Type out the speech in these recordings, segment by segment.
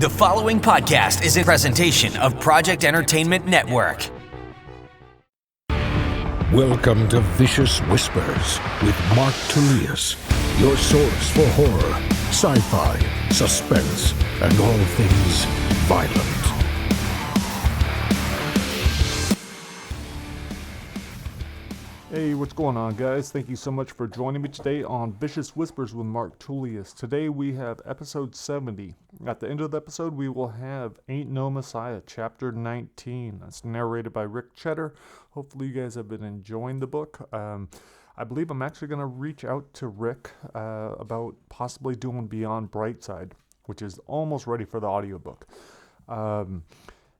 The following podcast is a presentation of Project Entertainment Network. Welcome to Vicious Whispers with Mark Tullius, your source for horror, sci-fi, suspense, and all things violent. Hey, what's going on, guys? Thank you so much for joining me today on Vicious Whispers with Mark Tullius. Today we have episode 70. At the end of the episode, we will have Ain't No Messiah, chapter 19. That's narrated by Chetter. Hopefully you guys have been enjoying the book. I believe I'm actually going to reach out to Rick about possibly doing Beyond Brightside, which is almost ready for the audiobook. I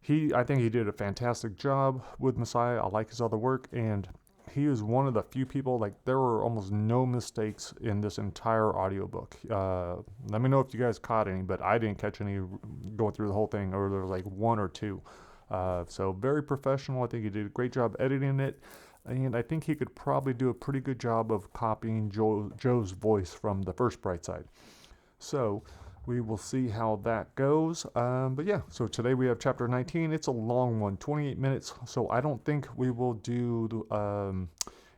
think he did a fantastic job with Messiah. I like his other work, and he is one of the few people, there were almost no mistakes in this entire audiobook. Let me know if you guys caught any, but I didn't catch any going through the whole thing, or there was one or two. So very professional. I think he did a great job editing it, and I think he could probably do a pretty good job of copying Joe's voice from the first Brightside. So we will see how that goes. But yeah, so today we have chapter 19. It's a long one, 28 minutes. So I don't think we will do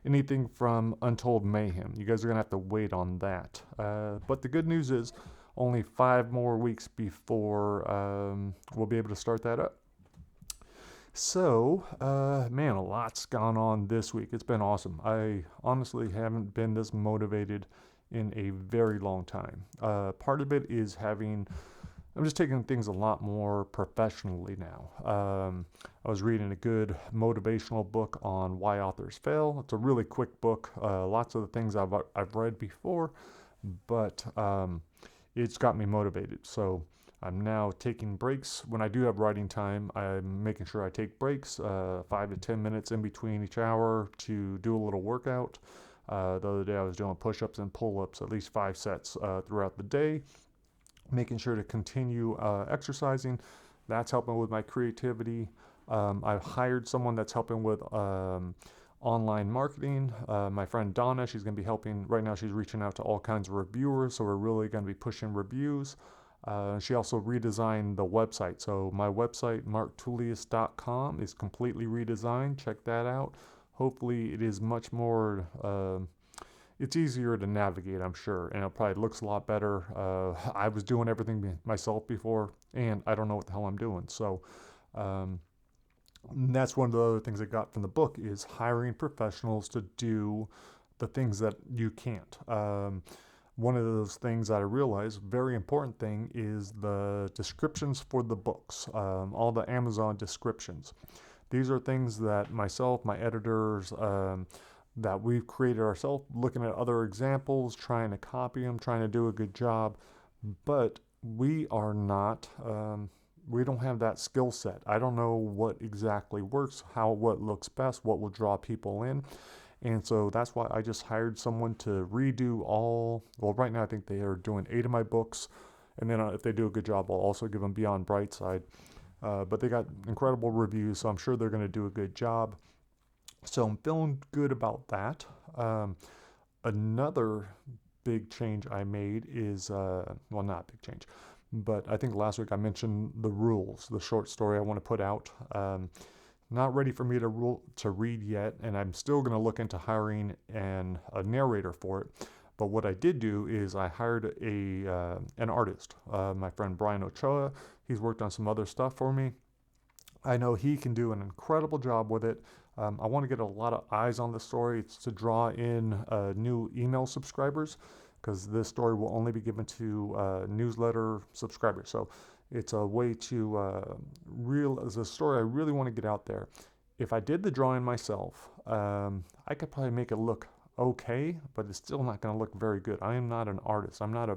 anything from Untold Mayhem. You guys are going to have to wait on that. But the good news is only 5 more weeks before we'll be able to start that up. So, man, a lot's gone on this week. It's been awesome. I honestly haven't been this motivated in a very long time. Part of it is I'm just taking things a lot more professionally now. I was reading a good motivational book on why authors fail. It's a really quick book. Lots of the things I've read before, but it's got me motivated. So I'm now taking breaks. When I do have writing time, I'm making sure I take breaks, 5 to 10 minutes in between each hour to do a little workout. The other day I was doing push-ups and pull-ups, at least 5 sets throughout the day, making sure to continue exercising. That's helping with my creativity. I've hired someone that's helping with online marketing. My friend Donna, she's going to be helping. Right now she's reaching out to all kinds of reviewers, so we're really going to be pushing reviews. She also redesigned the website. So my website, marktullius.com, is completely redesigned. Check that out. Hopefully it is much more, it's easier to navigate, I'm sure, and it probably looks a lot better. I was doing everything myself before, and I don't know what the hell I'm doing. So that's one of the other things I got from the book is hiring professionals to do the things that you can't. One of those things that I realized, very important thing, is the descriptions for the books, all the Amazon descriptions. These are things that myself, my editors, that we've created ourselves, looking at other examples, trying to copy them, trying to do a good job. But we are not, we don't have that skill set. I don't know what exactly works, what looks best, what will draw people in. And so that's why I just hired someone to redo right now I think they are doing 8 of my books. And then if they do a good job, I'll also give them Beyond Brightside. But they got incredible reviews, so I'm sure they're going to do a good job. So I'm feeling good about that. Another big change I made is, not a big change, but I think last week I mentioned The Rules, the short story I want to put out. Not ready for me to read yet, and I'm still going to look into hiring a narrator for it. But what I did do is I hired an artist, my friend Brian Ochoa. He's worked on some other stuff for me. I know he can do an incredible job with it. I want to get a lot of eyes on the story. It's to draw in new email subscribers, because this story will only be given to newsletter subscribers. So it's a way to as a story I really want to get out there. If I did the drawing myself, I could probably make it look okay, but it's still not going to look very good. I am not an artist. I'm not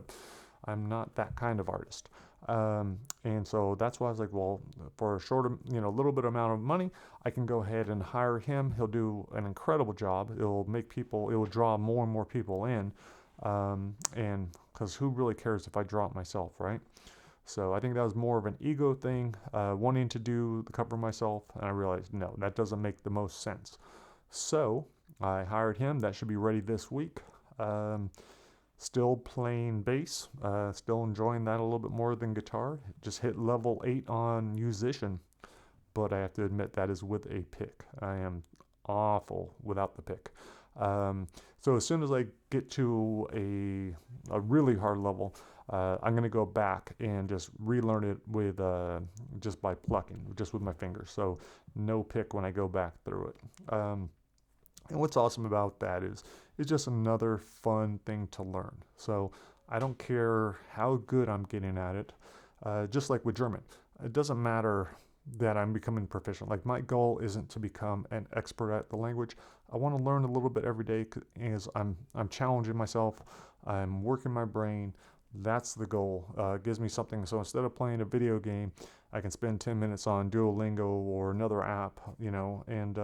that kind of artist. And so that's why I was like, well, for a short, little bit amount of money, I can go ahead and hire him. He'll do an incredible job. It will draw more and more people in. And because who really cares if I draw it myself, right? So I think that was more of an ego thing, wanting to do the cover myself. And I realized, no, that doesn't make the most sense. So I hired him. That should be ready this week. Still playing bass, still enjoying that a little bit more than guitar. Just hit level 8 on musician, but I have to admit that is with a pick. I am awful without the pick. So as soon as I get to a really hard level, I'm going to go back and just relearn it with just by plucking, just with my fingers. So no pick when I go back through it. And what's awesome about that is it's just another fun thing to learn. So I don't care how good I'm getting at it. Just like with German, it doesn't matter that I'm becoming proficient. Like, my goal isn't to become an expert at the language. I want to learn a little bit every day as I'm challenging myself. I'm working my brain. That's the goal. It gives me something. So instead of playing a video game, I can spend 10 minutes on Duolingo or another app, and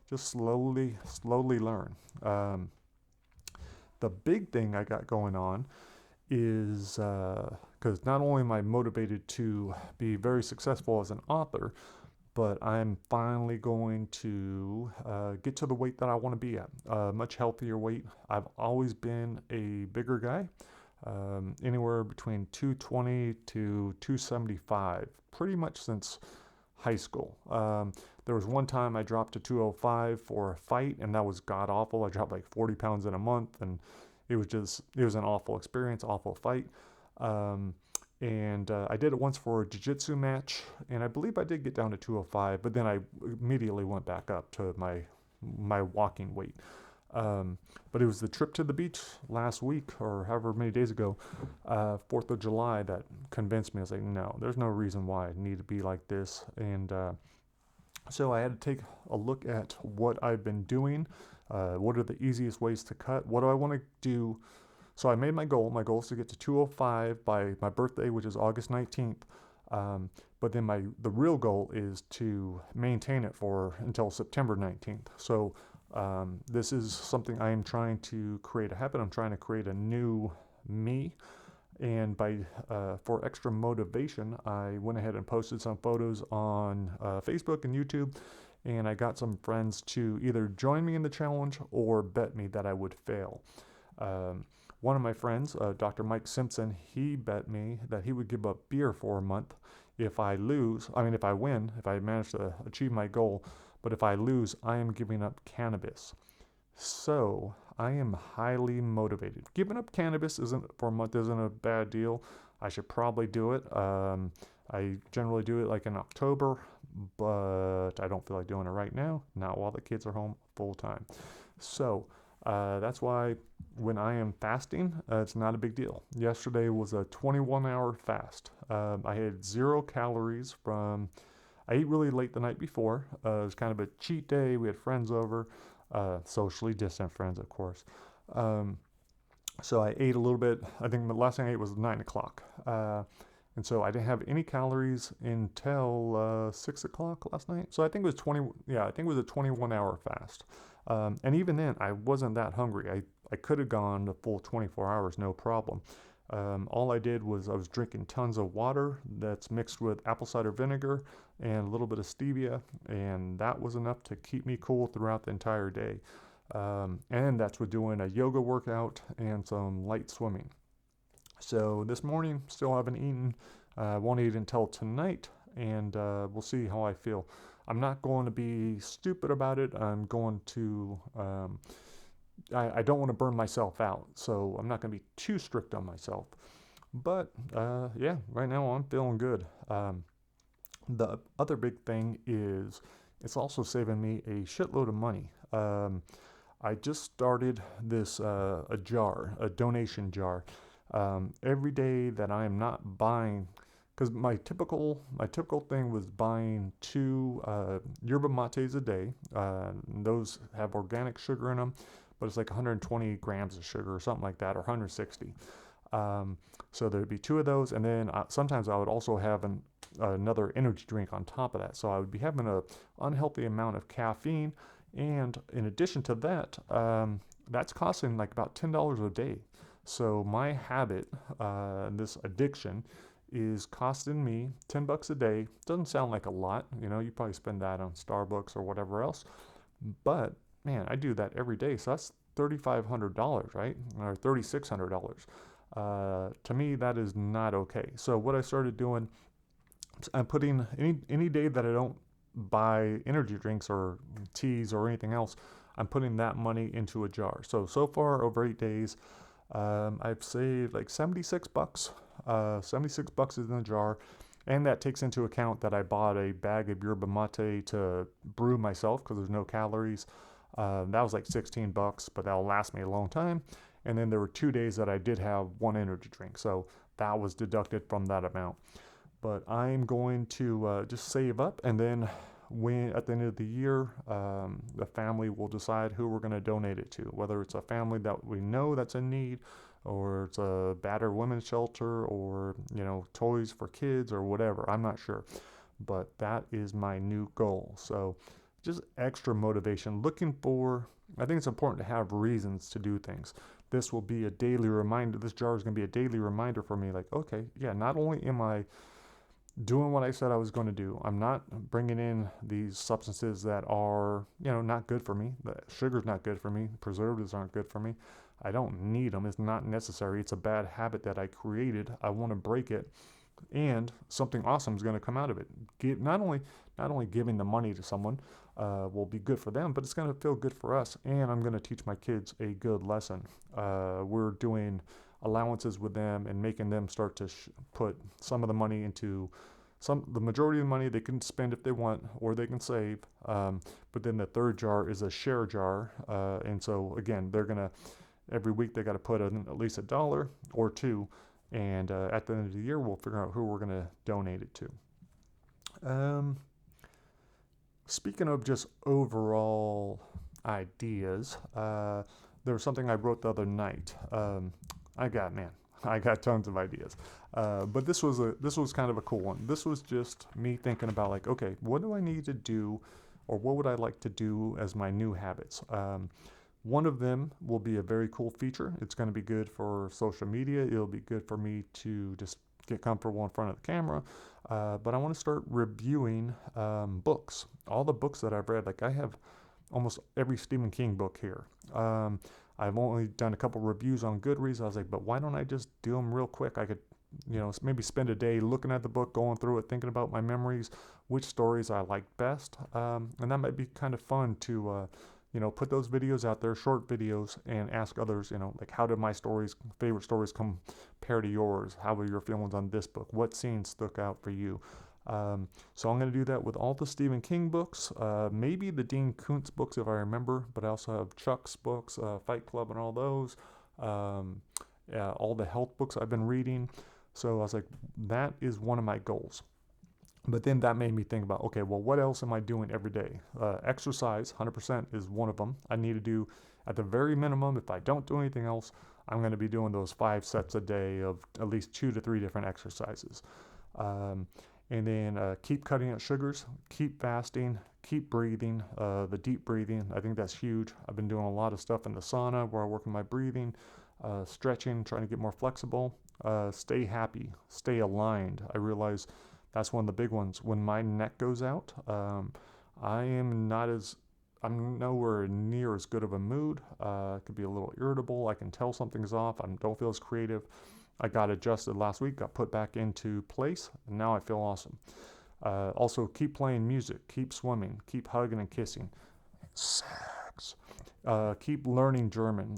just slowly learn. The big thing I got going on is because not only am I motivated to be very successful as an author, but I'm finally going to get to the weight that I want to be at, a much healthier weight. I've always been a bigger guy, anywhere between 220 to 275, pretty much since high school. There was one time I dropped to 205 for a fight, and that was god awful. I dropped like 40 pounds in a month, and it was an awful experience, awful fight. And I did it once for a jiu-jitsu match, and I believe I did get down to 205, but then I immediately went back up to my walking weight. But it was the trip to the beach last week, or however many days ago, 4th of July, that convinced me. I was like, no, there's no reason why I need to be like this. And so I had to take a look at what I've been doing. What are the easiest ways to cut? What do I want to do? So I made my goal. My goal is to get to 205 by my birthday, which is August 19th. But then the real goal is to maintain it until September 19th. So this is something I am trying to create a habit. I'm trying to create a new me. And for extra motivation, I went ahead and posted some photos on Facebook and YouTube, and I got some friends to either join me in the challenge or bet me that I would fail. One of my friends, Dr. Mike Simpson, he bet me that he would give up beer for a month if I win, if I manage to achieve my goal. But if I lose, I am giving up cannabis. So I am highly motivated. Giving up cannabis for a month isn't a bad deal. I should probably do it. I generally do it like in October, but I don't feel like doing it right now. Not while the kids are home full time. So that's why when I am fasting, it's not a big deal. Yesterday was a 21-hour fast. I had 0 calories I ate really late the night before. It was kind of a cheat day. We had friends over. Socially distant friends, of course. So I ate a little bit. I think the last thing I ate was 9 o'clock. And so I didn't have any calories until 6 o'clock last night. So I think it was I think it was a 21-hour fast. And even then, I wasn't that hungry. I could have gone the full 24 hours, no problem. All I did was I was drinking tons of water that's mixed with apple cider vinegar and a little bit of stevia, and that was enough to keep me cool throughout the entire day. And that's with doing a yoga workout and some light swimming. So this morning, still haven't eaten. Won't eat until tonight, and we'll see how I feel. I'm not going to be stupid about it. I'm going to... I don't want to burn myself out, so I'm not going to be too strict on myself. But yeah, right now I'm feeling good. The other big thing is it's also saving me a shitload of money. I just started this a donation jar. Every day that I am not buying, because my typical thing was buying 2 yerba mates a day. Those have organic sugar in them, but it's like 120 grams of sugar or something like that, or 160. So there'd be 2 of those, and then sometimes I would also have another energy drink on top of that. So I would be having an unhealthy amount of caffeine, and in addition to that, that's costing like about $10 a day. So my habit, this addiction, is costing me $10 a day. Doesn't sound like a lot, you probably spend that on Starbucks or whatever else, but man, I do that every day. So $3,500, right? Or $3,600. To me, that is not okay. So what I started doing, I'm putting any day that I don't buy energy drinks or teas or anything else, I'm putting that money into a jar. So far over 8 days, I've saved like $76. $76 is in the jar, and that takes into account that I bought a bag of yerba mate to brew myself because there's no calories. That was like $16, but that'll last me a long time. And then there were 2 days that I did have one energy drink, so that was deducted from that amount. But I'm going to just save up, and then when at the end of the year, the family will decide who we're going to donate it to, whether it's a family that we know that's in need, or it's a battered women's shelter, or toys for kids or whatever. I'm not sure, but that is my new goal. So just extra motivation, I think it's important to have reasons to do things. This will be a daily reminder. This jar is going to be a daily reminder for me, like, okay, yeah, not only am I doing what I said I was going to do, I'm not bringing in these substances that are, not good for me. The sugar's not good for me. Preservatives aren't good for me. I don't need them. It's not necessary. It's a bad habit that I created. I want to break it, and something awesome is going to come out of it. Not only giving the money to someone will be good for them, but it's going to feel good for us, and I'm going to teach my kids a good lesson. We're doing allowances with them and making them start to put some of the money into the majority of the money they can spend if they want, or they can save. But then the third jar is a share jar, and so again, they're gonna every week they got to put in at least $1 or $2, and at the end of the year we'll figure out who we're gonna donate it to. Speaking of just overall ideas, there was something I wrote the other night. I got tons of ideas, but this was kind of a cool one. This was just me thinking about, like, okay, what do I need to do, or what would I like to do as my new habits? One of them will be a very cool feature. It's going to be good for social media. It'll be good for me to just get comfortable in front of the camera. But I want to start reviewing books. All the books that I've read, like I have almost every Stephen King book here. I've only done a couple reviews on Goodreads. I was like, but why don't I just do them real quick? I could, maybe spend a day looking at the book, going through it, thinking about my memories, which stories I like best. And that might be kind of fun to, put those videos out there, short videos, and ask others, like, how did my favorite stories compare to yours? How were your feelings on this book? What scenes stuck out for you? So I'm going to do that with all the Stephen King books, maybe the Dean Koontz books if I remember, but I also have Chuck's books, Fight Club and all those, all the health books I've been reading. So I was like, that is one of my goals. But then that made me think about, okay, well, what else am I doing every day? Exercise, 100% is one of them. I need to do, at the very minimum, if I don't do anything else, I'm going to be doing those 5 sets a day of at least 2 to 3 different exercises. And then keep cutting out sugars, keep fasting, keep breathing, the deep breathing. I think that's huge. I've been doing a lot of stuff in the sauna where I work on my breathing, stretching, trying to get more flexible. Stay happy, stay aligned. I realize that's one of the big ones. When my neck goes out, I'm nowhere near as good of a mood. It could be a little irritable. I can tell something's off. I don't feel as creative. I got adjusted last week, got put back into place, and now I feel awesome. Also, keep playing music, keep swimming, keep hugging and kissing. Sex. Keep learning German.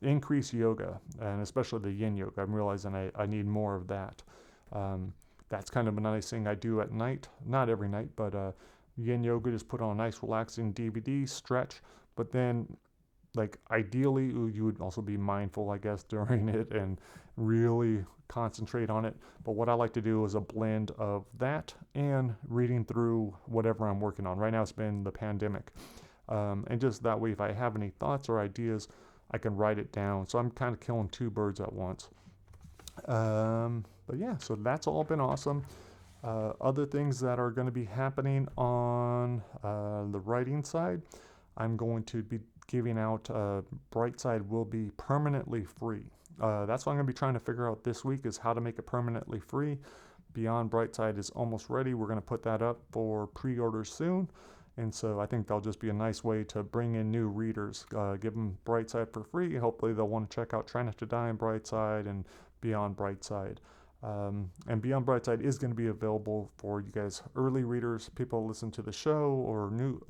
Increase yoga, and especially the yin yoga. I'm realizing I need more of that. That's kind of a nice thing I do at night. Not every night, but yin yoga, just put on a nice relaxing DVD, stretch, but then, like, ideally you would also be mindful, I guess, during it and really concentrate on it. But what I like to do is a blend of that and reading through whatever I'm working on. Right now it's been the pandemic. And just that way, if I have any thoughts or ideas, I can write it down. So I'm kind of killing 2 birds at once. But yeah, so that's all been awesome. Other things that are going to be happening on the writing side, I'm going to be giving out Brightside will be permanently free. That's what I'm going to be trying to figure out this week, is how to make it permanently free. Beyond Brightside is almost ready. We're going to put that up for pre-order soon. And so I think that'll just be a nice way to bring in new readers, give them Brightside for free. Hopefully they'll want to check out Try Not to Die and Brightside and Beyond Brightside. And Beyond Brightside is going to be available for you guys, early readers, people who listen to the show, or new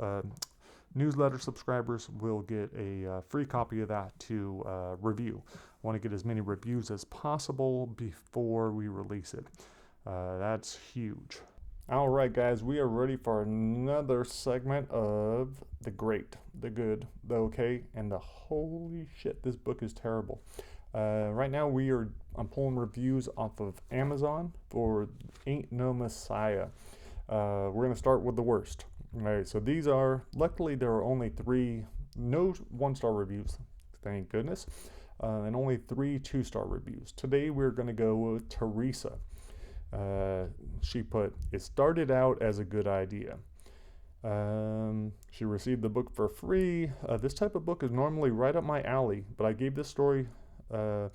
newsletter subscribers will get a free copy of that to review. I want to get as many reviews as possible before we release it. That's huge. All right, guys, we are ready for another segment of the great, the good, the okay, and the holy shit, this book is terrible. Right now I'm pulling reviews off of Amazon for Ain't No Messiah. We're going to start with the worst. All right, so these are, luckily there are only 3 no 1-star reviews, thank goodness, and only 3 2-star reviews. Today we're going to go with Teresa. She put, it started out as a good idea. She received the book for free. This type of book is normally right up my alley, but I gave this story to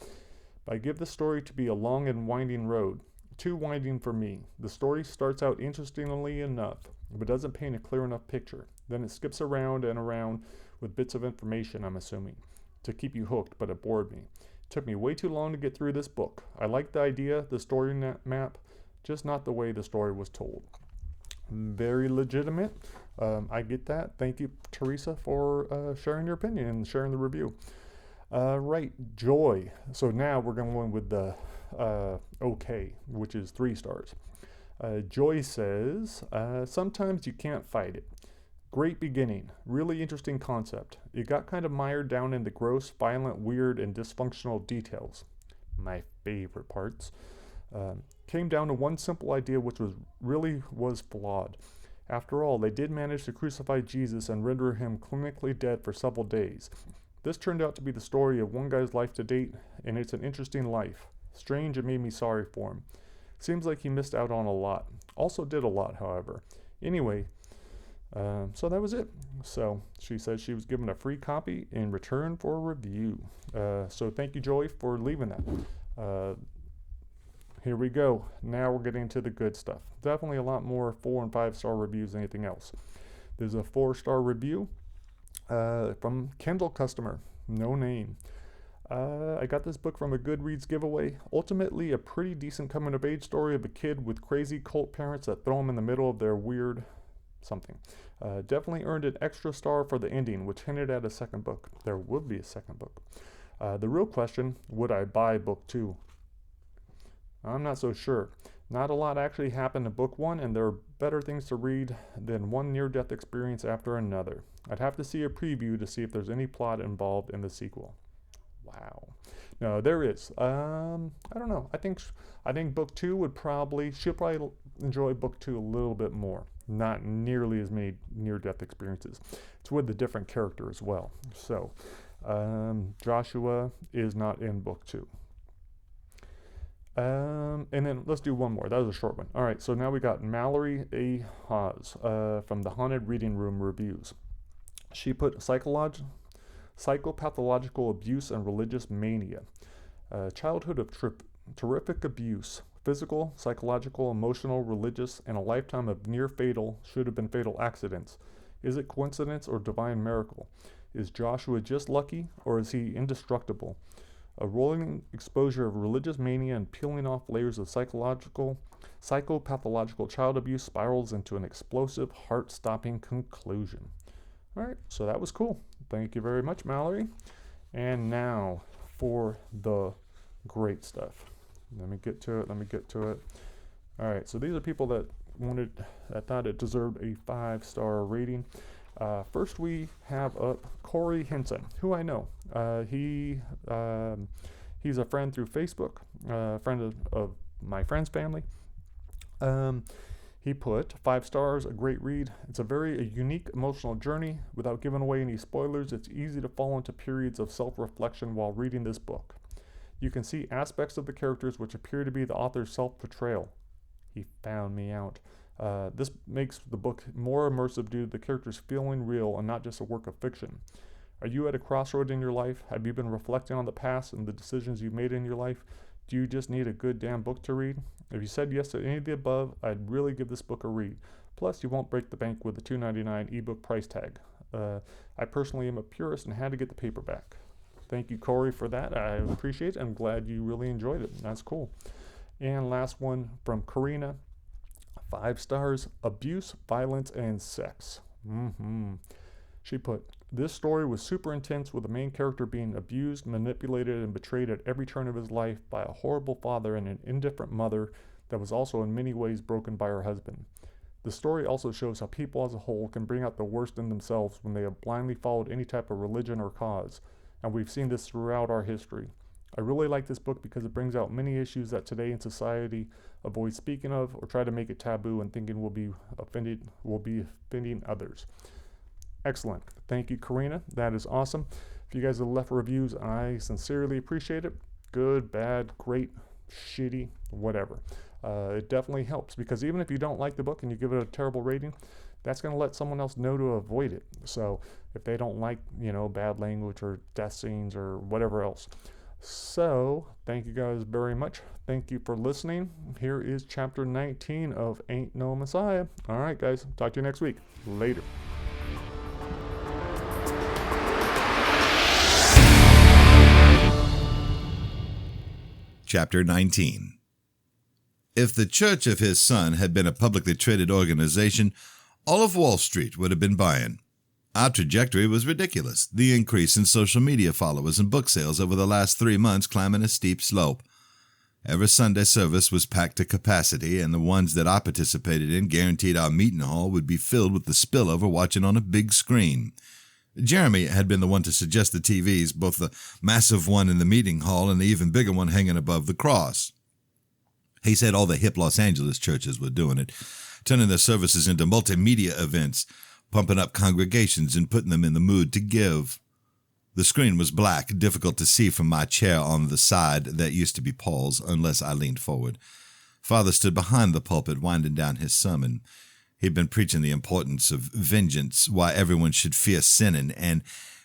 be a long and winding road. Too winding for me. The story starts out interestingly enough, but doesn't paint a clear enough picture. Then it skips around and around with bits of information, I'm assuming, to keep you hooked, but it bored me. It took me way too long to get through this book. I liked the idea, the story map, just not the way the story was told. Very legitimate. I get that. Thank you, Teresa, for sharing your opinion and sharing the review. Right, Joy. So now we're going with the okay, which is 3 stars. Joy says, sometimes you can't fight it. Great beginning. Really interesting concept. It got kind of mired down in the gross, violent, weird, and dysfunctional details. My favorite parts. Came down to one simple idea which was flawed. After all, they did manage to crucify Jesus and render him clinically dead for several days. This turned out to be the story of one guy's life to date, and it's an interesting life. Strange, and made me sorry for him. Seems like he missed out on a lot. Also did a lot, however. Anyway, so that was it. So she said she was given a free copy in return for a review. So thank you, Joy, for leaving that. Here we go. Now we're getting to the good stuff. Definitely a lot more 4 and 5-star reviews than anything else. There's a 4-star review from Kindle customer, no name. I got this book from a Goodreads giveaway. Ultimately, a pretty decent coming-of-age story of a kid with crazy cult parents that throw him in the middle of their weird something. Definitely earned an extra star for the ending, which hinted at a second book. There would be a second book. The real question, would I buy book 2? I'm not so sure. Not a lot actually happened in book 1, and there are better things to read than one near-death experience after another. I'd have to see a preview to see if there's any plot involved in the sequel. Wow. No, there is. I don't know. I think book 2 she'll probably enjoy book 2 a little bit more. Not nearly as many near-death experiences. It's with a different character as well. So, Joshua is not in book 2. And then let's do one more. That was a short one. All right, so now we got Mallory A. Haas from the Haunted Reading Room Reviews. She put psychopathological abuse and religious mania. Childhood of terrific abuse, physical, psychological, emotional, religious, and a lifetime of near-fatal, should-have-been-fatal accidents. Is it coincidence or divine miracle? Is Joshua just lucky, or is he indestructible? A rolling exposure of religious mania and peeling off layers of psychopathological child abuse spirals into an explosive, heart-stopping conclusion. All right, so that was cool. Thank you very much, Mallory. And now for the great stuff. Let me get to it. All right, so these are people that thought it deserved a 5-star rating. First, we have up Corey Henson, who I know. He's a friend through Facebook, friend of my friend's family. He put 5 stars, a great read. It's a very unique emotional journey. Without giving away any spoilers, it's easy to fall into periods of self-reflection while reading this book. You can see aspects of the characters which appear to be the author's self-portrayal. He found me out. This makes the book more immersive due to the characters feeling real and not just a work of fiction. Are you at a crossroad in your life? Have you been reflecting on the past and the decisions you've made in your life? Do you just need a good damn book to read? If you said yes to any of the above, I'd really give this book a read. Plus, you won't break the bank with the $2.99 ebook price tag. I personally am a purist and had to get the paperback. Thank you, Corey, for that. I appreciate it. I'm glad you really enjoyed it. That's cool. And last one from Karina. 5 stars. Abuse, violence, and sex. She put, this story was super intense with the main character being abused, manipulated, and betrayed at every turn of his life by a horrible father and an indifferent mother that was also in many ways broken by her husband. The story also shows how people as a whole can bring out the worst in themselves when they have blindly followed any type of religion or cause, and we've seen this throughout our history. I really like this book because it brings out many issues that today in society avoid speaking of or try to make it taboo and thinking will be offending others. Excellent. Thank you, Karina. That is awesome. If you guys have left reviews, I sincerely appreciate it. Good, bad, great, shitty, whatever. It definitely helps because even if you don't like the book and you give it a terrible rating, that's going to let someone else know to avoid it. So if they don't like, bad language or death scenes or whatever else. So thank you guys very much. Thank you for listening. Here is chapter 19 of Ain't No Messiah. All right, guys. Talk to you next week. Later. Chapter 19. If the Church of His Son had been a publicly traded organization, all of Wall Street would have been buying. Our trajectory was ridiculous, the increase in social media followers and book sales over the last 3 months climbing a steep slope. Every Sunday service was packed to capacity, and the ones that I participated in guaranteed our meeting hall would be filled with the spillover watching on a big screen. Jeremy had been the one to suggest the TVs, both the massive one in the meeting hall and the even bigger one hanging above the cross. He said all the hip Los Angeles churches were doing it, turning their services into multimedia events, pumping up congregations and putting them in the mood to give. The screen was black, difficult to see from my chair on the side that used to be Paul's, unless I leaned forward. Father stood behind the pulpit, winding down his sermon. He'd been preaching the importance of vengeance, why everyone should fear sinning and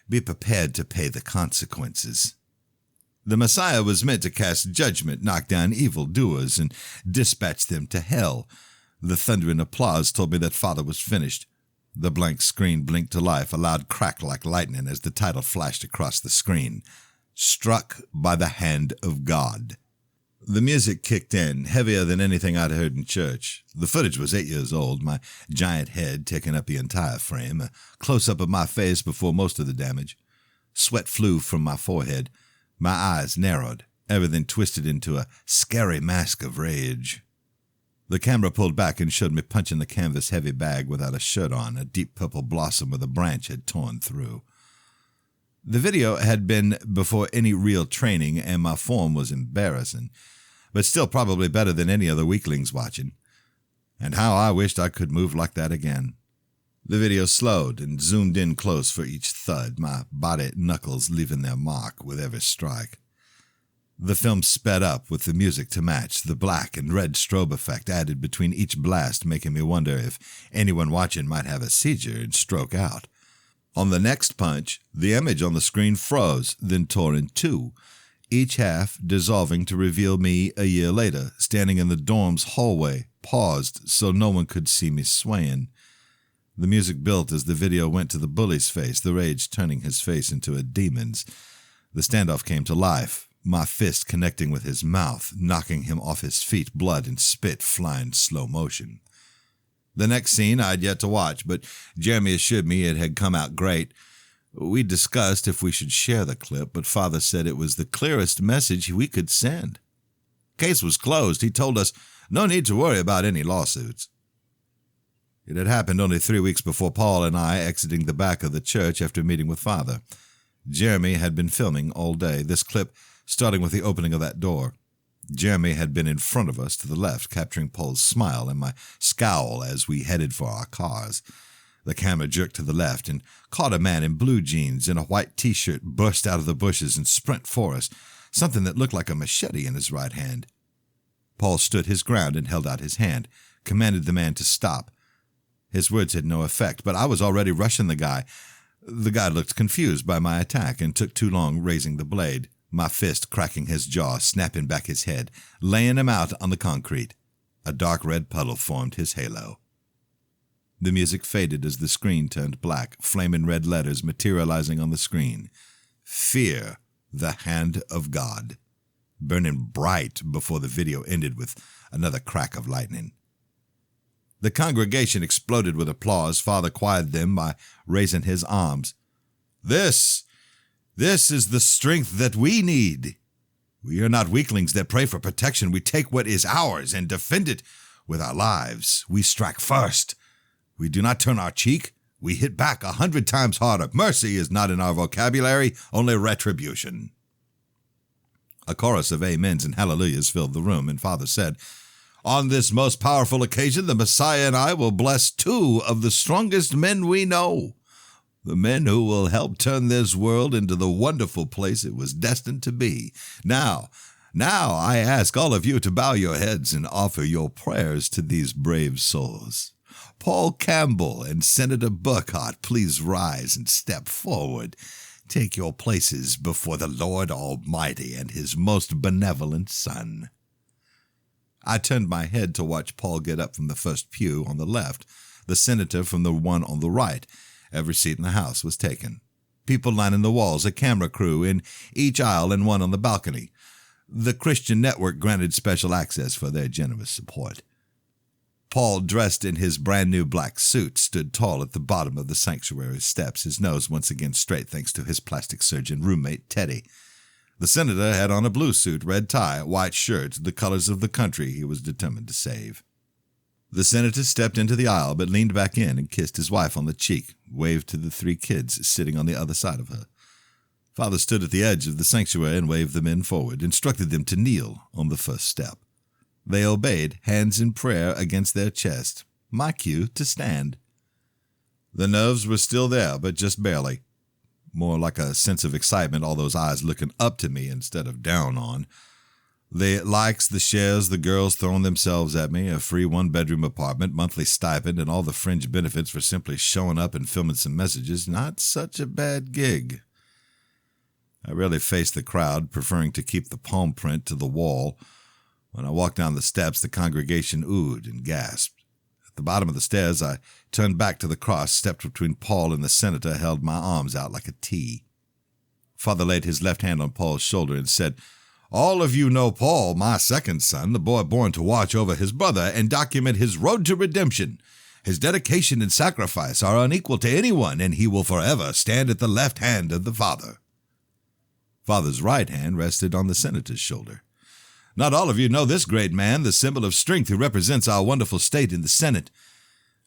be prepared to pay the consequences. The Messiah was meant to cast judgment, knock down evildoers, and dispatch them to hell. The thundering applause told me that Father was finished. The blank screen blinked to life, a loud crack like lightning as the title flashed across the screen. Struck by the Hand of God. The music kicked in, heavier than anything I'd heard in church. The footage was 8 years old, my giant head taking up the entire frame, a close-up of my face before most of the damage. Sweat flew from my forehead. My eyes narrowed, everything twisted into a scary mask of rage. The camera pulled back and showed me punching the canvas-heavy bag without a shirt on, a deep purple blossom with a branch had torn through. The video had been before any real training, and my form was embarrassing, but still probably better than any other weaklings watching. And how I wished I could move like that again. The video slowed and zoomed in close for each thud, my body knuckles leaving their mark with every strike. The film sped up with the music to match, the black and red strobe effect added between each blast, making me wonder if anyone watching might have a seizure and stroke out. On the next punch, the image on the screen froze, then tore in two, each half dissolving to reveal me a year later, standing in the dorm's hallway, paused so no one could see me swaying. The music built as the video went to the bully's face, the rage turning his face into a demon's. The standoff came to life, my fist connecting with his mouth, knocking him off his feet, blood and spit flying slow motion. The next scene I'd yet to watch, but Jeremy assured me it had come out great. We discussed if we should share the clip, but Father said it was the clearest message we could send. Case was closed. He told us no need to worry about any lawsuits. It had happened only 3 weeks before Paul and I exiting the back of the church after meeting with Father. Jeremy had been filming all day, this clip starting with the opening of that door. Jeremy had been in front of us to the left, capturing Paul's smile and my scowl as we headed for our cars. The camera jerked to the left and caught a man in blue jeans and a white T-shirt burst out of the bushes and sprint for us, something that looked like a machete in his right hand. Paul stood his ground and held out his hand, commanded the man to stop. His words had no effect, but I was already rushing the guy. The guy looked confused by my attack and took too long raising the blade. my fist cracking his jaw, snapping back his head, laying him out on the concrete. A dark red puddle formed his halo. The music faded as the screen turned black, flaming red letters materializing on the screen. Fear the hand of God, burning bright before the video ended with another crack of lightning. The congregation exploded with applause. Father quieted them by raising his arms. This is the strength that we need. We are not weaklings that pray for protection. We take what is ours and defend it with our lives. We strike first. We do not turn our cheek. We hit back 100 times harder. Mercy is not in our vocabulary, only retribution. A chorus of amens and hallelujahs filled the room, and Father said, "On this most powerful occasion, the Messiah and I will bless 2 of the strongest men we know, the men who will help turn this world into the wonderful place it was destined to be. Now I ask all of you to bow your heads and offer your prayers to these brave souls. Paul Campbell and Senator Burkhart, please rise and step forward. Take your places before the Lord Almighty and His most benevolent Son." I turned my head to watch Paul get up from the first pew on the left, the senator from the one on the right. Every seat in the house was taken. People lining the walls, a camera crew in each aisle and one on the balcony. The Christian Network granted special access for their generous support. Paul, dressed in his brand-new black suit, stood tall at the bottom of the sanctuary steps, his nose once again straight thanks to his plastic surgeon roommate, Teddy. The senator had on a blue suit, red tie, white shirt, the colors of the country he was determined to save. The senator stepped into the aisle but leaned back in and kissed his wife on the cheek, waved to the 3 kids sitting on the other side of her. Father stood at the edge of the sanctuary and waved the men forward, instructed them to kneel on the first step. They obeyed, hands in prayer against their chest. My cue to stand. The nerves were still there, but just barely. More like a sense of excitement, all those eyes looking up to me instead of down on. The likes, the shares, the girls throwing themselves at me, a free 1-bedroom apartment, monthly stipend, and all the fringe benefits for simply showing up and filming some messages. Not such a bad gig. I rarely faced the crowd, preferring to keep the palm print to the wall. When I walked down the steps, the congregation oohed and gasped. At the bottom of the stairs, I turned back to the cross, stepped between Paul and the senator, held my arms out like a T. Father laid his left hand on Paul's shoulder and said, "All of you know Paul, my second son, the boy born to watch over his brother and document his road to redemption. His dedication and sacrifice are unequal to anyone, and he will forever stand at the left hand of the Father." Father's right hand rested on the senator's shoulder. "Not all of you know this great man, the symbol of strength who represents our wonderful state in the Senate.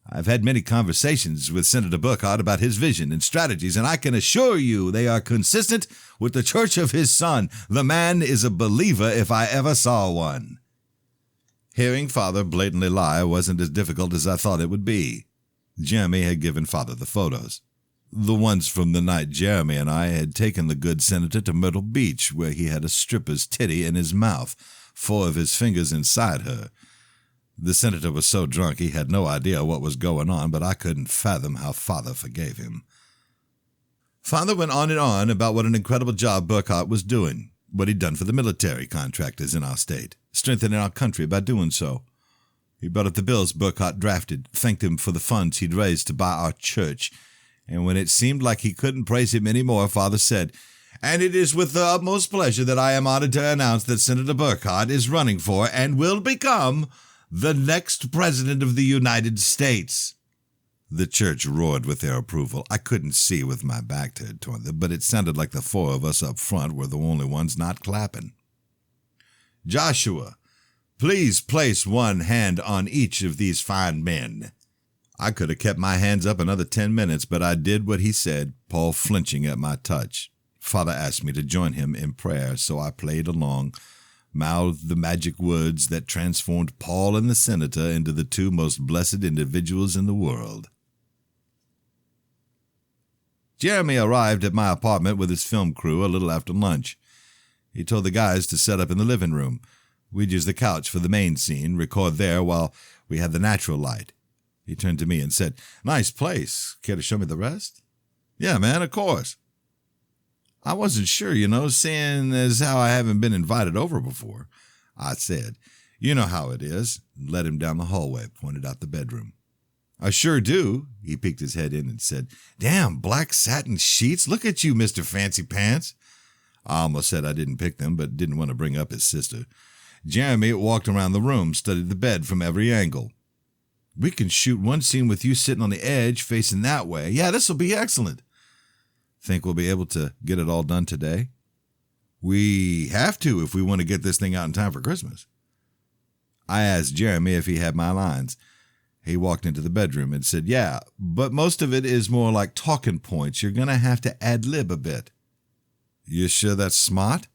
I've had many conversations with Senator Burkhart about his vision and strategies, and I can assure you they are consistent with the church of his son. The man is a believer if I ever saw one." Hearing Father blatantly lie wasn't as difficult as I thought it would be. Jeremy had given Father the photos. The ones from the night Jeremy and I had taken the good senator to Myrtle Beach, where he had a stripper's titty in his mouth, 4 of his fingers inside her. The senator was so drunk he had no idea what was going on, but I couldn't fathom how Father forgave him. Father went on and on about what an incredible job Burkhart was doing, what he'd done for the military contractors in our state, strengthening our country by doing so. He brought up the bills Burkhart drafted, thanked him for the funds he'd raised to buy our church, and when it seemed like he couldn't praise him any more, Father said, "And it is with the utmost pleasure that I am honored to announce that Senator Burkhart is running for and will become the next President of the United States." The church roared with their approval. I couldn't see with my back toward them, but it sounded like the 4 of us up front were the only ones not clapping. "Joshua, please place one hand on each of these fine men." I could have kept my hands up another 10 minutes, but I did what he said, Paul flinching at my touch. Father asked me to join him in prayer, so I played along, mouthed the magic words that transformed Paul and the senator into the 2 most blessed individuals in the world. Jeremy arrived at my apartment with his film crew a little after lunch. He told the guys to set up in the living room. We'd use the couch for the main scene, record there while we had the natural light. He turned to me and said, "Nice place. Care to show me the rest?" "Yeah, man, of course." I wasn't sure, seeing as how I haven't been invited over before. I said, you know how it is, and led him down the hallway, pointed out the bedroom. I sure do. He peeked his head in and said, damn, black satin sheets. Look at you, Mr. Fancy Pants. I almost said I didn't pick them, but didn't want to bring up his sister. Jeremy walked around the room, studied the bed from every angle. We can shoot one scene with you sitting on the edge, facing that way. Yeah, this will be excellent. Think we'll be able to get it all done today? We have to if we want to get this thing out in time for Christmas. I asked Jeremy if he had my lines. He walked into the bedroom and said, yeah, but most of it is more like talking points. You're going to have to ad-lib a bit. You sure that's smart?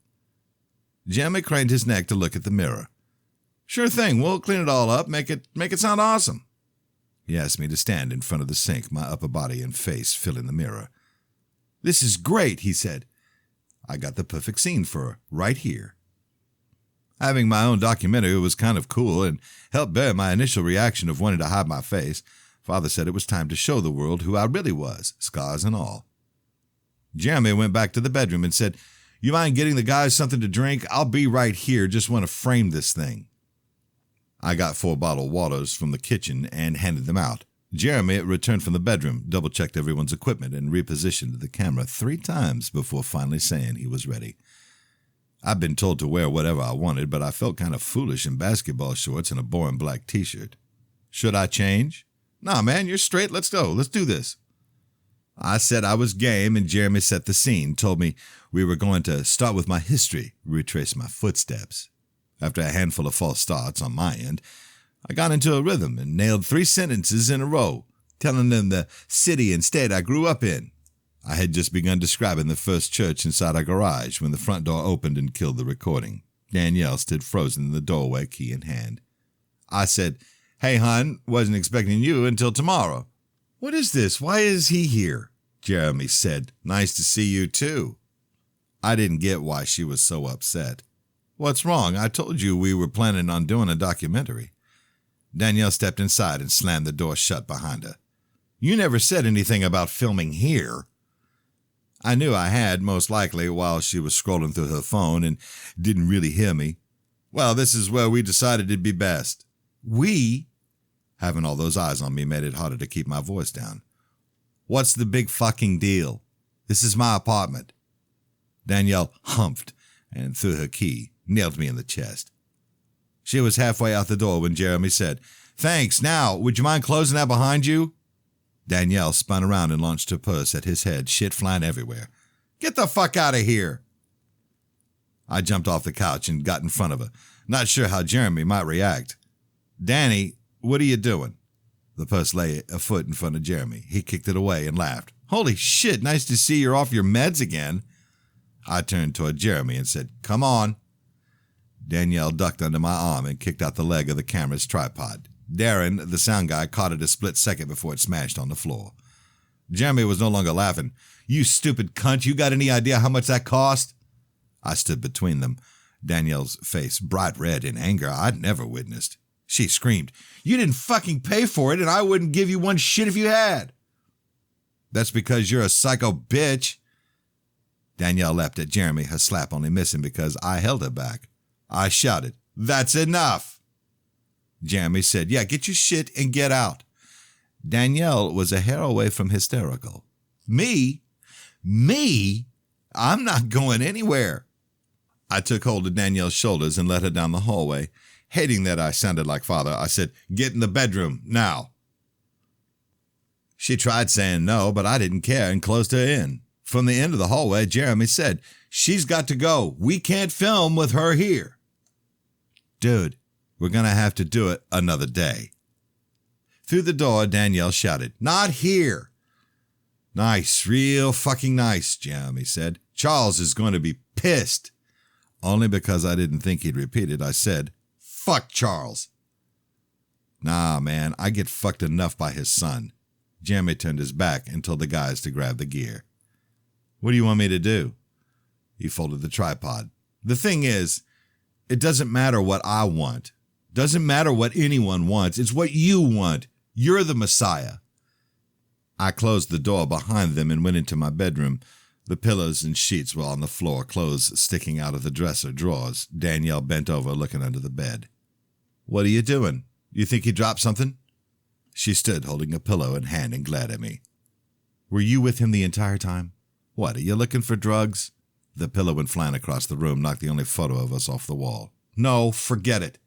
Jeremy craned his neck to look at the mirror. Sure thing, we'll clean it all up, make it sound awesome. He asked me to stand in front of the sink, my upper body and face filling the mirror. This is great, he said. I got the perfect scene for her, right here. Having my own documentary was kind of cool and helped bear my initial reaction of wanting to hide my face. Father said it was time to show the world who I really was, scars and all. Jeremy went back to the bedroom and said, you mind getting the guys something to drink? I'll be right here, just want to frame this thing. I got 4 bottled waters from the kitchen and handed them out. Jeremy returned from the bedroom, double-checked everyone's equipment, and repositioned the camera 3 times before finally saying he was ready. I'd been told to wear whatever I wanted, but I felt kind of foolish in basketball shorts and a boring black t-shirt. Should I change? Nah, man, you're straight. Let's go. Let's do this. I said I was game, and Jeremy set the scene, told me we were going to start with my history, retrace my footsteps. After a handful of false starts on my end, I got into a rhythm and nailed 3 sentences in a row, telling them the city and state I grew up in. I had just begun describing the first church inside our garage when the front door opened and killed the recording. Danielle stood frozen in the doorway, key in hand. I said, hey, hon, wasn't expecting you until tomorrow. What is this? Why is he here? Jeremy said, nice to see you too. I didn't get why she was so upset. What's wrong? I told you we were planning on doing a documentary. Danielle stepped inside and slammed the door shut behind her. You never said anything about filming here. I knew I had, most likely, while she was scrolling through her phone and didn't really hear me. Well, this is where we decided it'd be best. We? Having all those eyes on me made it harder to keep my voice down. What's the big fucking deal? This is my apartment. Danielle humphed and threw her key, nailed me in the chest. She was halfway out the door when Jeremy said, thanks, now, would you mind closing that behind you? Danielle spun around and launched her purse at his head, shit flying everywhere. Get the fuck out of here! I jumped off the couch and got in front of her, not sure how Jeremy might react. Danny, what are you doing? The purse lay a foot in front of Jeremy. He kicked it away and laughed. Holy shit, nice to see you're off your meds again. I turned toward Jeremy and said, come on. Danielle ducked under my arm and kicked out the leg of the camera's tripod. Darren, the sound guy, caught it a split second before it smashed on the floor. Jeremy was no longer laughing. You stupid cunt, you got any idea how much that cost? I stood between them, Danielle's face bright red in anger I'd never witnessed. She screamed, you didn't fucking pay for it, and I wouldn't give you one shit if you had. That's because you're a psycho bitch. Danielle leapt at Jeremy, her slap only missing because I held her back. I shouted, that's enough. Jeremy said, yeah, get your shit and get out. Danielle was a hair away from hysterical. Me? Me? I'm not going anywhere. I took hold of Danielle's shoulders and led her down the hallway. Hating that I sounded like father, I said, get in the bedroom, now. She tried saying no, but I didn't care and closed her in. From the end of the hallway, Jeremy said, she's got to go. We can't film with her here. Dude, we're going to have to do it another day. Through the door, Danielle shouted, not here. Nice, real fucking nice, Jeremy said. Charles is going to be pissed. Only because I didn't think he'd repeat it, I said, fuck Charles. Nah, man, I get fucked enough by his son. Jeremy turned his back and told the guys to grab the gear. What do you want me to do? He folded the tripod. The thing is, it doesn't matter what I want. Doesn't matter what anyone wants. It's what you want. You're the Messiah. I closed the door behind them and went into my bedroom. The pillows and sheets were on the floor, clothes sticking out of the dresser drawers. Danielle bent over, looking under the bed. "What are you doing? You think you dropped something?" She stood holding a pillow in hand and glared at me. "Were you with him the entire time? What, are you looking for drugs?" The pillow went flying across the room, knocked the only photo of us off the wall. "No, forget it."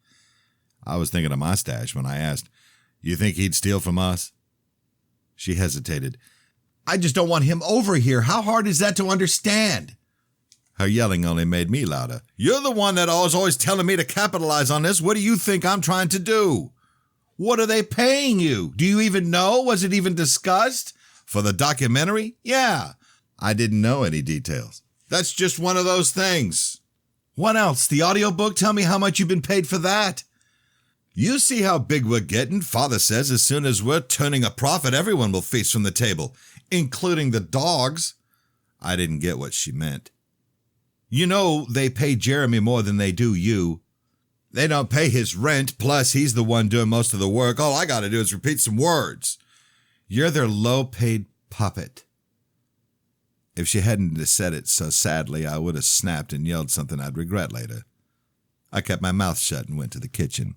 I was thinking of my stash when I asked, "You think he'd steal from us?" She hesitated. "I just don't want him over here. How hard is that to understand?" Her yelling only made me louder. "You're the one that was always telling me to capitalize on this. What do you think I'm trying to do? What are they paying you? Do you even know? Was it even discussed? For the documentary? Yeah. I didn't know any details. That's just one of those things. What else? The audiobook? Tell me how much you've been paid for that. You see how big we're getting? Father says as soon as we're turning a profit, everyone will feast from the table, including the dogs." I didn't get what she meant. "You know they pay Jeremy more than they do you. They don't pay his rent, plus he's the one doing most of the work. All I gotta do is repeat some words. You're their low-paid puppet." If she hadn't said it so sadly, I would have snapped and yelled something I'd regret later. I kept my mouth shut and went to the kitchen,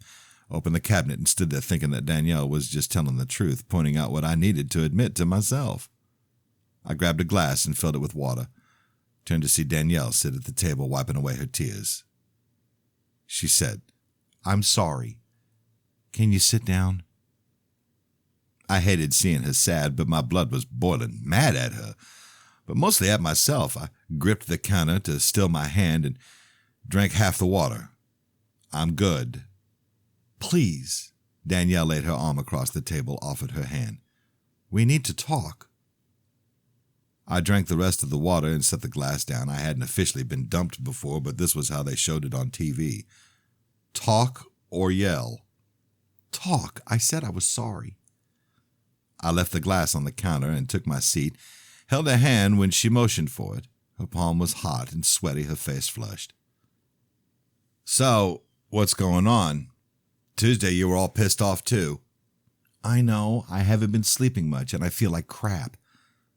opened the cabinet, and stood there thinking that Danielle was just telling the truth, pointing out what I needed to admit to myself. I grabbed a glass and filled it with water, turned to see Danielle sit at the table wiping away her tears. She said, "I'm sorry. Can you sit down?" I hated seeing her sad, but my blood was boiling, mad at her, but mostly at myself. I gripped the counter to still my hand and drank half the water. "I'm good." "Please." Danielle laid her arm across the table, offered her hand. "We need to talk." I drank the rest of the water and set the glass down. I hadn't officially been dumped before, but this was how they showed it on TV. Talk or yell? Talk. I said I was sorry. I left the glass on the counter and took my seat, held her hand when she motioned for it. Her palm was hot and sweaty, her face flushed. "So, what's going on? Tuesday you were all pissed off too." "I know. I haven't been sleeping much and I feel like crap."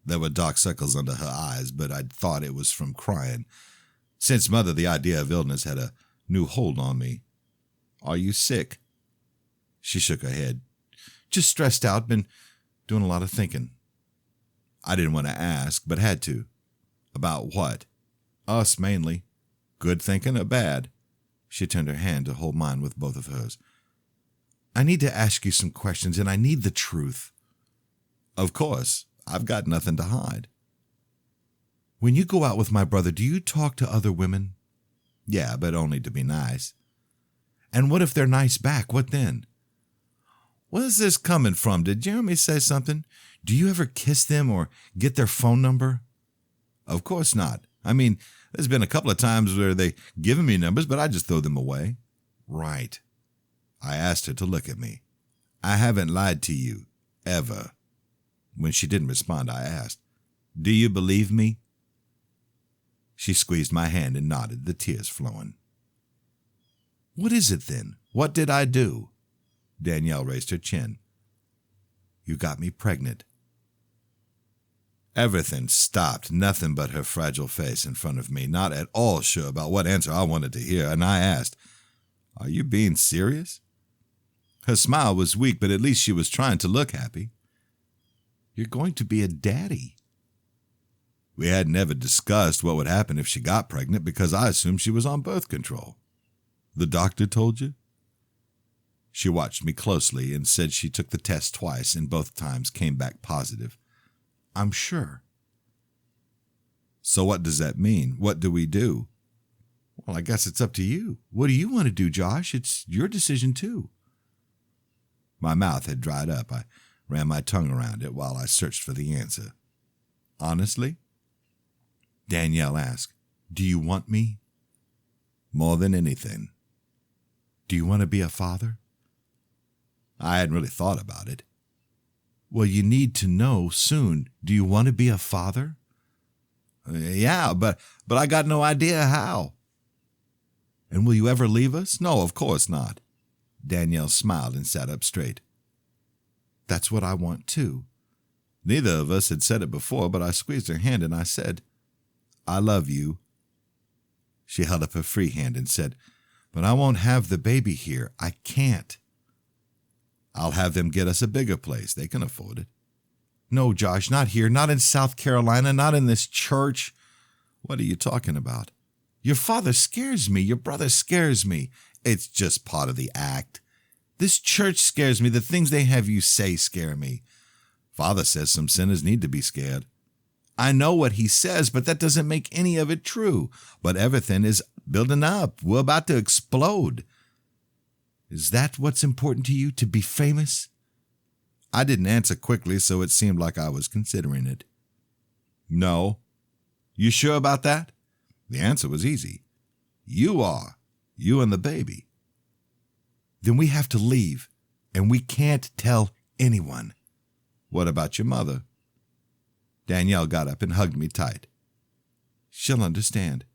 There were dark circles under her eyes, but I'd thought it was from crying. Since Mother, the idea of illness had a new hold on me. "Are you sick?" She shook her head. "Just stressed out, been doing a lot of thinking." I didn't want to ask, but had to. "About what?" "Us, mainly." "Good thinking or bad?" She turned her hand to hold mine with both of hers. "I need to ask you some questions, and I need the truth." "Of course. I've got nothing to hide." "When you go out with my brother, do you talk to other women?" "Yeah, but only to be nice." "And what if they're nice back? What then?" "Where's this coming from? Did Jeremy say something? Do you ever kiss them or get their phone number?" "Of course not. I mean, there's been a couple of times where they given me numbers, but I just throw them away." "Right." I asked her to look at me. "I haven't lied to you, ever." When she didn't respond, I asked, "Do you believe me?" She squeezed my hand and nodded, the tears flowing. "What is it then? What did I do?" Danielle raised her chin. "You got me pregnant." Everything stopped, nothing but her fragile face in front of me, not at all sure about what answer I wanted to hear, and I asked, "Are you being serious?" Her smile was weak, but at least she was trying to look happy. "You're going to be a daddy." We hadn't ever discussed what would happen if she got pregnant because I assumed she was on birth control. "The doctor told you?" She watched me closely and said she took the test twice and both times came back positive. "I'm sure." "So what does that mean? What do we do?" "Well, I guess it's up to you. What do you want to do, Josh? It's your decision, too." My mouth had dried up. I ran my tongue around it while I searched for the answer. "Honestly?" Danielle asked, "Do you want me?" "More than anything." "Do you want to be a father?" I hadn't really thought about it. "Well, you need to know soon. Do you want to be a father?" "Yeah, but I got no idea how." "And will you ever leave us?" "No, of course not." Danielle smiled and sat up straight. "That's what I want, too." Neither of us had said it before, but I squeezed her hand and I said, I love you." She held up her free hand and said, "But I won't have the baby here. I can't." "I'll have them get us a bigger place. They can afford it." "No, Josh, not here. Not in South Carolina. Not in this church." "What are you talking about?" "Your father scares me. Your brother scares me." "It's just part of the act." "This church scares me. The things they have you say scare me." "Father says some sinners need to be scared." "I know what he says, but that doesn't make any of it true. But everything is building up. We're about to explode." "Is that what's important to you, to be famous?" I didn't answer quickly, so it seemed like I was considering it. "No." "You sure about that?" The answer was easy. "You are. You and the baby." "Then we have to leave, and we can't tell anyone." "What about your mother?" Danielle got up and hugged me tight. "She'll understand."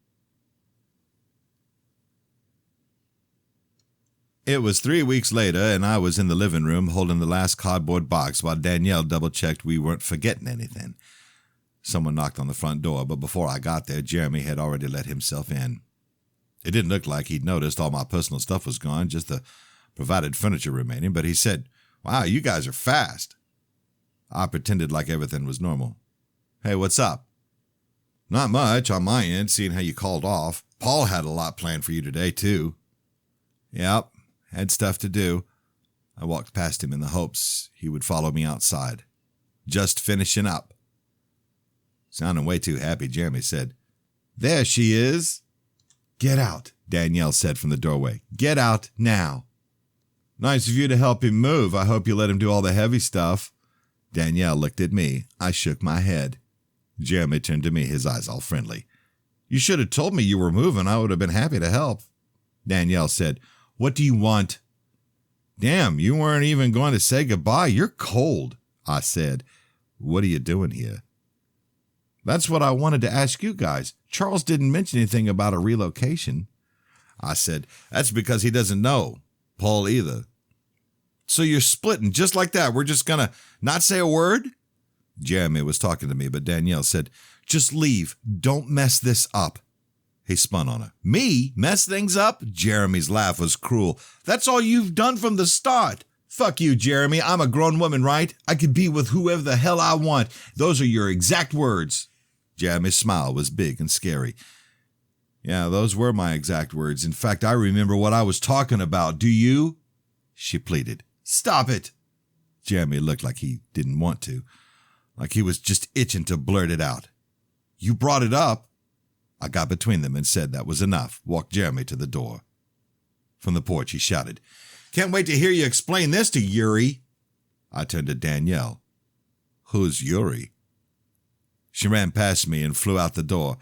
It was 3 weeks later, and I was in the living room holding the last cardboard box while Danielle double-checked we weren't forgetting anything. Someone knocked on the front door, but before I got there, Jeremy had already let himself in. It didn't look like he'd noticed all my personal stuff was gone, just the provided furniture remaining, but he said, "Wow, you guys are fast." I pretended like everything was normal. "Hey, what's up?" "Not much on my end, seeing how you called off. Paul had a lot planned for you today, too." "Yep, had stuff to do." I walked past him in the hopes he would follow me outside. "Just finishing up." Sounding way too happy, Jeremy said, "There she is." "Get out," Danielle said from the doorway. "Get out now." "Nice of you to help him move. I hope you let him do all the heavy stuff." Danielle looked at me. I shook my head. Jeremy turned to me, his eyes all friendly. "You should have told me you were moving. I would have been happy to help." Danielle said, "What do you want?" "Damn, you weren't even going to say goodbye. You're cold." I said, "What are you doing here?" "That's what I wanted to ask you guys. Charles didn't mention anything about a relocation." I said, "That's because he doesn't know. Paul either." "So you're splitting just like that? We're just gonna not say a word?" Jeremy was talking to me, but Danielle said, "Just leave. Don't mess this up." He spun on her. "Me? Mess things up?" Jeremy's laugh was cruel. "That's all you've done from the start." "Fuck you, Jeremy. I'm a grown woman, right? I could be with whoever the hell I want. Those are your exact words." Jeremy's smile was big and scary. "Yeah, those were my exact words. In fact, I remember what I was talking about. Do you?" She pleaded. "Stop it." Jeremy looked like he didn't want to, like he was just itching to blurt it out. "You brought it up." I got between them and said that was enough, walked Jeremy to the door. From the porch, he shouted, "Can't wait to hear you explain this to Yuri." I turned to Danielle. "Who's Yuri?" She ran past me and flew out the door.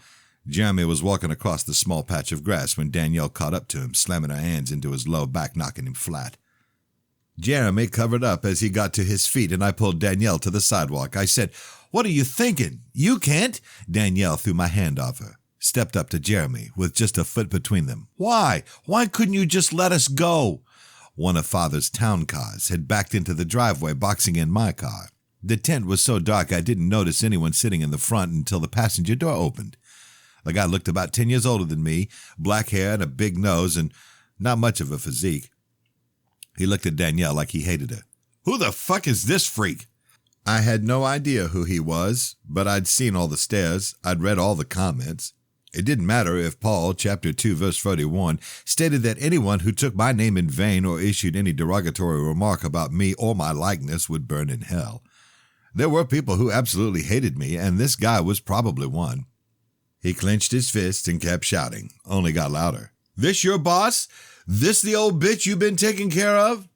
Jeremy was walking across the small patch of grass when Danielle caught up to him, slamming her hands into his low back, knocking him flat. Jeremy covered up as he got to his feet, and I pulled Danielle to the sidewalk. I said, "What are you thinking? You can't." Danielle threw my hand off her, stepped up to Jeremy with just a foot between them. "Why? Why couldn't you just let us go?" One of Father's town cars had backed into the driveway, boxing in my car. The tent was so dark I didn't notice anyone sitting in the front until the passenger door opened. The guy looked about 10 years older than me, black hair and a big nose, and not much of a physique. He looked at Danielle like he hated her. "Who the fuck is this freak?" I had no idea who he was, but I'd seen all the stares. I'd read all the comments. It didn't matter if Paul, chapter 2, verse 41, stated that anyone who took my name in vain or issued any derogatory remark about me or my likeness would burn in hell. There were people who absolutely hated me, and this guy was probably one. He clenched his fists and kept shouting, only got louder. "This your boss? This the old bitch you've been taking care of?"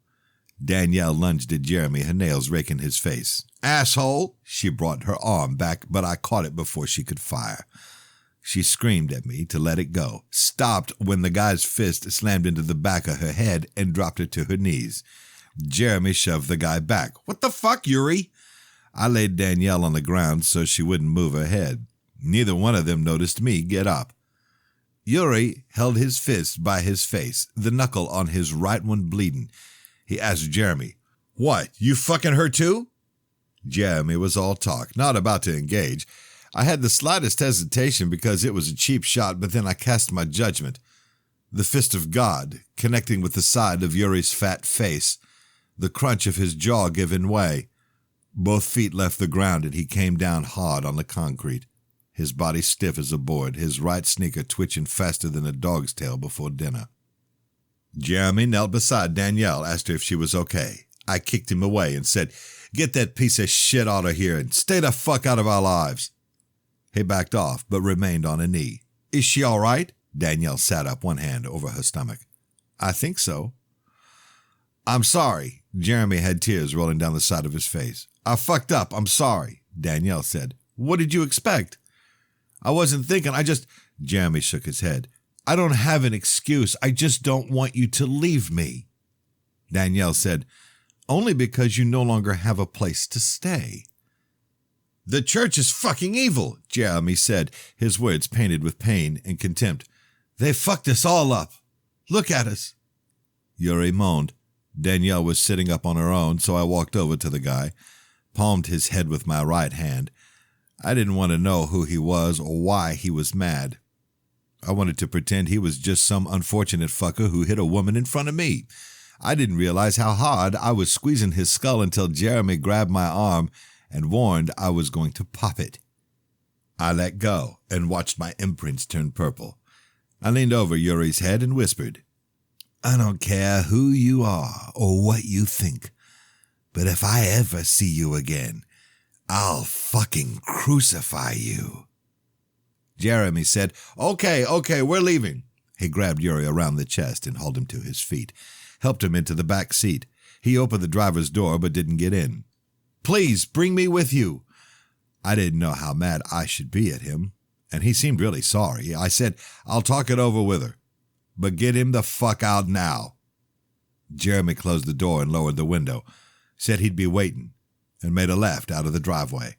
Danielle lunged at Jeremy, her nails raking his face. "Asshole!" She brought her arm back, but I caught it before she could fire. She screamed at me to let it go, stopped when the guy's fist slammed into the back of her head and dropped her to her knees. Jeremy shoved the guy back. "What the fuck, Yuri?" I laid Danielle on the ground so she wouldn't move her head. Neither one of them noticed me get up. Yuri held his fist by his face, the knuckle on his right one bleeding. He asked Jeremy, "What, you fucking her too?" Jeremy was all talk, not about to engage. I had the slightest hesitation because it was a cheap shot, but then I cast my judgment. The fist of God, connecting with the side of Yuri's fat face, the crunch of his jaw giving way. Both feet left the ground and he came down hard on the concrete, his body stiff as a board, his right sneaker twitching faster than a dog's tail before dinner. Jeremy knelt beside Danielle, asked her if she was okay. I kicked him away and said, "Get that piece of shit out of here and stay the fuck out of our lives." He backed off, but remained on a knee. "Is she all right?" Danielle sat up, one hand over her stomach. "I think so." "I'm sorry." Jeremy had tears rolling down the side of his face. "I fucked up. I'm sorry," Danielle said. "What did you expect?" "I wasn't thinking. Jeremy shook his head. "I don't have an excuse. I just don't want you to leave me." Danielle said, "Only because you no longer have a place to stay." "The church is fucking evil," Jeremy said, his words painted with pain and contempt. "They fucked us all up. Look at us." Yuri moaned. Danielle was sitting up on her own, so I walked over to the guy, palmed his head with my right hand. I didn't want to know who he was or why he was mad. I wanted to pretend he was just some unfortunate fucker who hit a woman in front of me. I didn't realize how hard I was squeezing his skull until Jeremy grabbed my arm and warned I was going to pop it. I let go and watched my imprints turn purple. I leaned over Yuri's head and whispered, "I don't care who you are or what you think, but if I ever see you again, I'll fucking crucify you." Jeremy said, Okay, we're leaving." He grabbed Yuri around the chest and hauled him to his feet, helped him into the back seat. He opened the driver's door but didn't get in. "Please, bring me with you." I didn't know how mad I should be at him, and he seemed really sorry. I said, "I'll talk it over with her, but get him the fuck out now." Jeremy closed the door and lowered the window, said he'd be waiting, and made a left out of the driveway.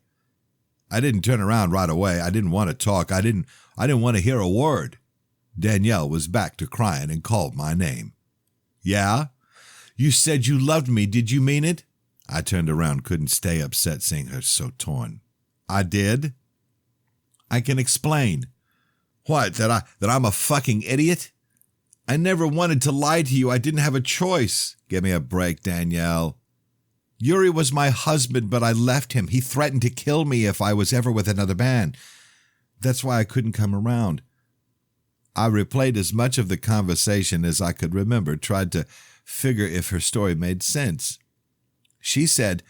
I didn't turn around right away. I didn't want to talk. I didn't want to hear a word. Danielle was back to crying and called my name. "Yeah? You said you loved me. Did you mean it?" I turned around, couldn't stay upset seeing her so torn. "I did." "I can explain." "What, that I'm a fucking idiot?" "I never wanted to lie to you. I didn't have a choice." "Give me a break, Danielle." "Yuri was my husband, but I left him. He threatened to kill me if I was ever with another man. That's why I couldn't come around." I replayed as much of the conversation as I could remember, tried to figure if her story made sense. She said,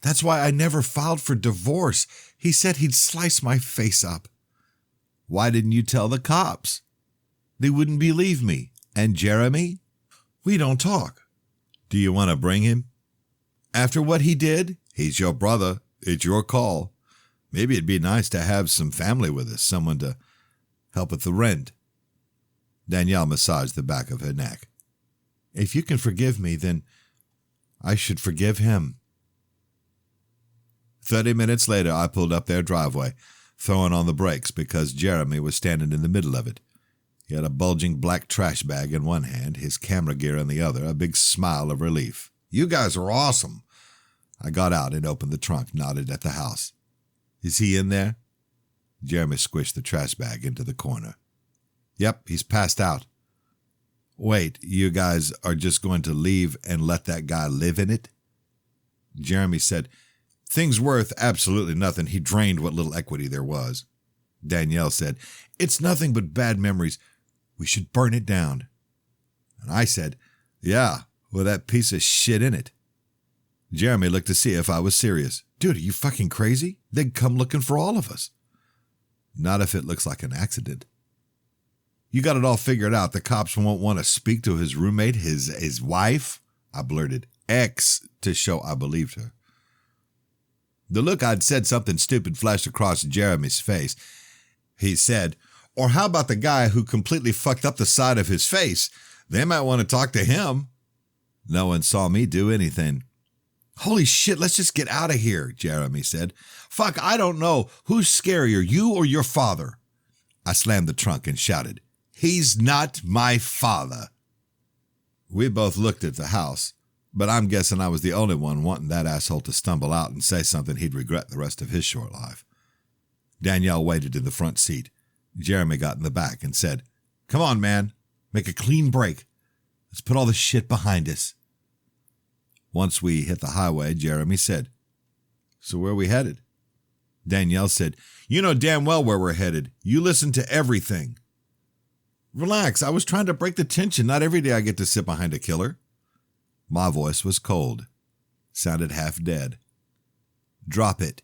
"That's why I never filed for divorce. He said he'd slice my face up." "Why didn't you tell the cops?" "They wouldn't believe me." "And Jeremy?" "We don't talk." "Do you want to bring him?" "After what he did?" "He's your brother. It's your call. Maybe it'd be nice to have some family with us, someone to help with the rent." Danielle massaged the back of her neck. "If you can forgive me, then I should forgive him." 30 minutes later, I pulled up their driveway, throwing on the brakes because Jeremy was standing in the middle of it. He had a bulging black trash bag in one hand, his camera gear in the other, a big smile of relief. "You guys are awesome." I got out and opened the trunk, nodded at the house. "Is he in there?" Jeremy squished the trash bag into the corner. "Yep, he's passed out." "Wait, you guys are just going to leave and let that guy live in it?" Jeremy said, "Thing's worth absolutely nothing. He drained what little equity there was." Danielle said, "It's nothing but bad memories. We should burn it down." And I said, "Yeah, with that piece of shit in it." Jeremy looked to see if I was serious. "Dude, are you fucking crazy? They'd come looking for all of us." "Not if it looks like an accident." "You got it all figured out. The cops won't want to speak to his roommate, his wife?" I blurted, "ex," to show I believed her. The look I'd said something stupid flashed across Jeremy's face. He said, "Or how about the guy who completely fucked up the side of his face? They might want to talk to him." No one saw me do anything. "Holy shit, let's just get out of here," Jeremy said. "Fuck, I don't know. Who's scarier, you or your father?" I slammed the trunk and shouted, "He's not my father." We both looked at the house, but I'm guessing I was the only one wanting that asshole to stumble out and say something he'd regret the rest of his short life. Danielle waited in the front seat. Jeremy got in the back and said, "Come on, man. Make a clean break. Let's put all this shit behind us." Once we hit the highway, Jeremy said, "So where are we headed?" Danielle said, "You know damn well where we're headed. You listen to everything." "Relax, I was trying to break the tension. Not every day I get to sit behind a killer." My voice was cold. Sounded half dead. "Drop it."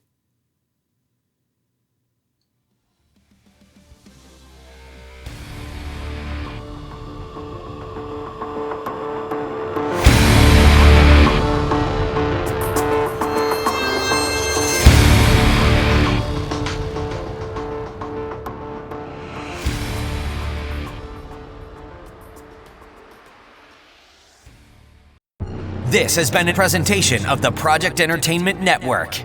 This has been a presentation of the Project Entertainment Network.